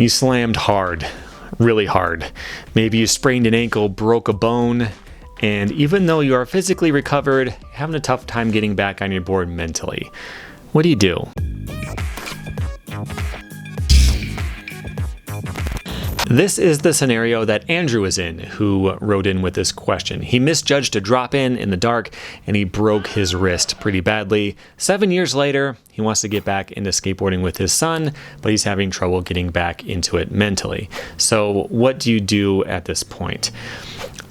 You slammed hard, really hard. Maybe you sprained an ankle, broke a bone, and even though you are physically recovered, you're having a tough time getting back on your board mentally. What do you do? This is the scenario that Andrew is in, who wrote in with this question. He misjudged a drop in the dark and he broke his wrist pretty badly. 7 years later, he wants to get back into skateboarding with his son, but he's having trouble getting back into it mentally. So what do you do at this point?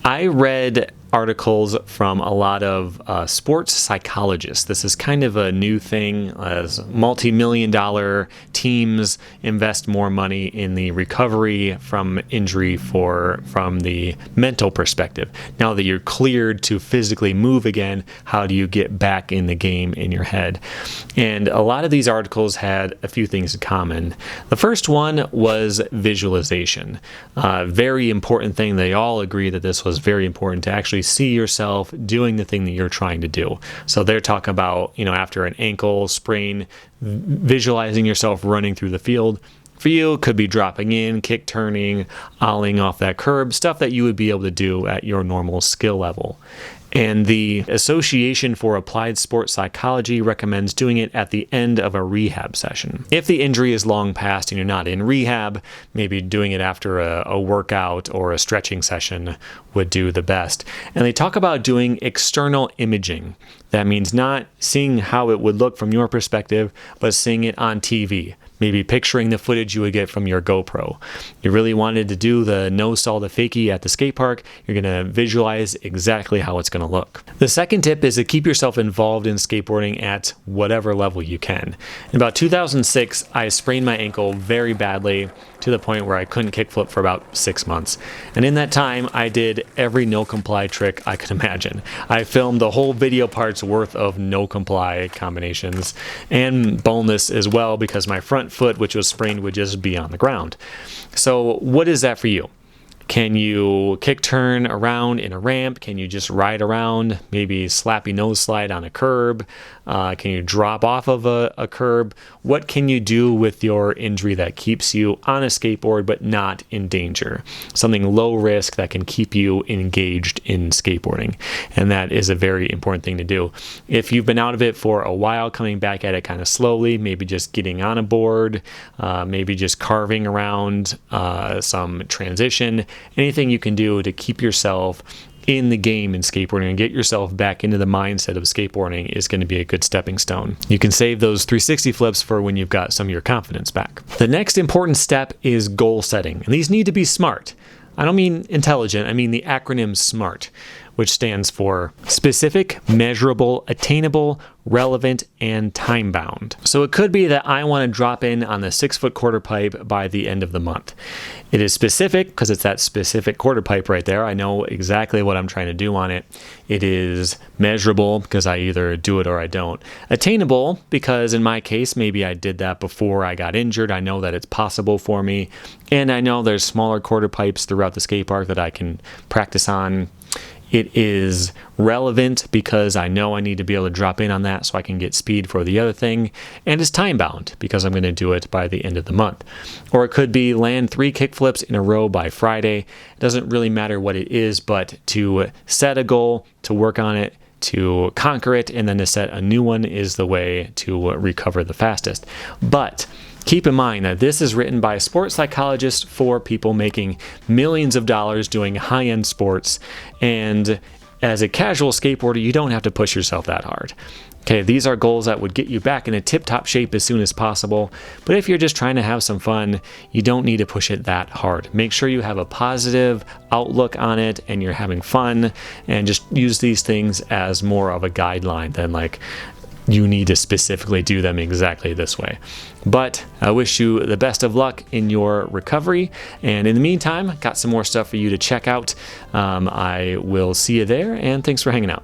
I read articles from a lot of sports psychologists. This is kind of a new thing as multi-million-dollar teams invest more money in the recovery from injury from the mental perspective. Now that you're cleared to physically move again, how do you get back in the game in your head? And a lot of these articles had a few things in common. The first one was visualization. Very important thing. They all agree that this was very important to actually see yourself doing the thing that you're trying to do. So they're talking about, after an ankle sprain, visualizing yourself running through the field. For you, it could be dropping in, kick turning, ollieing off that curb, stuff that you would be able to do at your normal skill level. And the Association for Applied Sports Psychology recommends doing it at the end of a rehab session. If the injury is long past and you're not in rehab, maybe doing it after a workout or a stretching session would do the best. And they talk about doing external imaging. That means not seeing how it would look from your perspective, but seeing it on TV. Maybe picturing the footage you would get from your GoPro. You really wanted to do the no-stall the fakie at the skate park, you're going to visualize exactly how it's going to look. The second tip is to keep yourself involved in skateboarding at whatever level you can. In about 2006, I sprained my ankle very badly to the point where I couldn't kickflip for about 6 months. And in that time, I did every no-comply trick I could imagine. I filmed the whole video part's worth of no-comply combinations and boneless as well because my front foot, which was sprained, would just be on the ground. So what is that for you? Can you kick turn around in a ramp? Can you just ride around, maybe slappy nose slide on a curb? Can you drop off of a curb? What can you do with your injury that keeps you on a skateboard but not in danger? Something low risk that can keep you engaged in skateboarding. And that is a very important thing to do. If you've been out of it for a while, coming back at it kind of slowly, maybe just getting on a board, maybe just carving around some transition, anything you can do to keep yourself in the game in skateboarding and get yourself back into the mindset of skateboarding is going to be a good stepping stone. You can save those 360 flips for when you've got some of your confidence back. The next important step is goal setting, and these need to be smart. I don't mean intelligent, I mean the acronym SMART, which stands for specific, measurable, attainable, relevant, and time-bound. So it could be that I want to drop in on the 6-foot quarter pipe by the end of the month. It is specific because it's that specific quarter pipe right there. I know exactly what I'm trying to do on it. It is measurable because I either do it or I don't. Attainable because in my case, maybe I did that before I got injured. I know that it's possible for me. And I know there's smaller quarter pipes throughout the skate park that I can practice on. It is relevant because I know I need to be able to drop in on that so I can get speed for the other thing. And it's time bound because I'm going to do it by the end of the month. Or it could be land 3 kickflips in a row by Friday. It doesn't really matter what it is, but to set a goal, to work on it, to conquer it, and then to set a new one is the way to recover the fastest. But keep in mind that this is written by sports psychologists for people making millions of dollars doing high-end sports, and as a casual skateboarder, you don't have to push yourself that hard. Okay, these are goals that would get you back in a tip-top shape as soon as possible, but if you're just trying to have some fun, you don't need to push it that hard. Make sure you have a positive outlook on it and you're having fun, and just use these things as more of a guideline than like you need to specifically do them exactly this way. But I wish you the best of luck in your recovery, and in the meantime, got some more stuff for you to check out. I will see you there, and thanks for hanging out.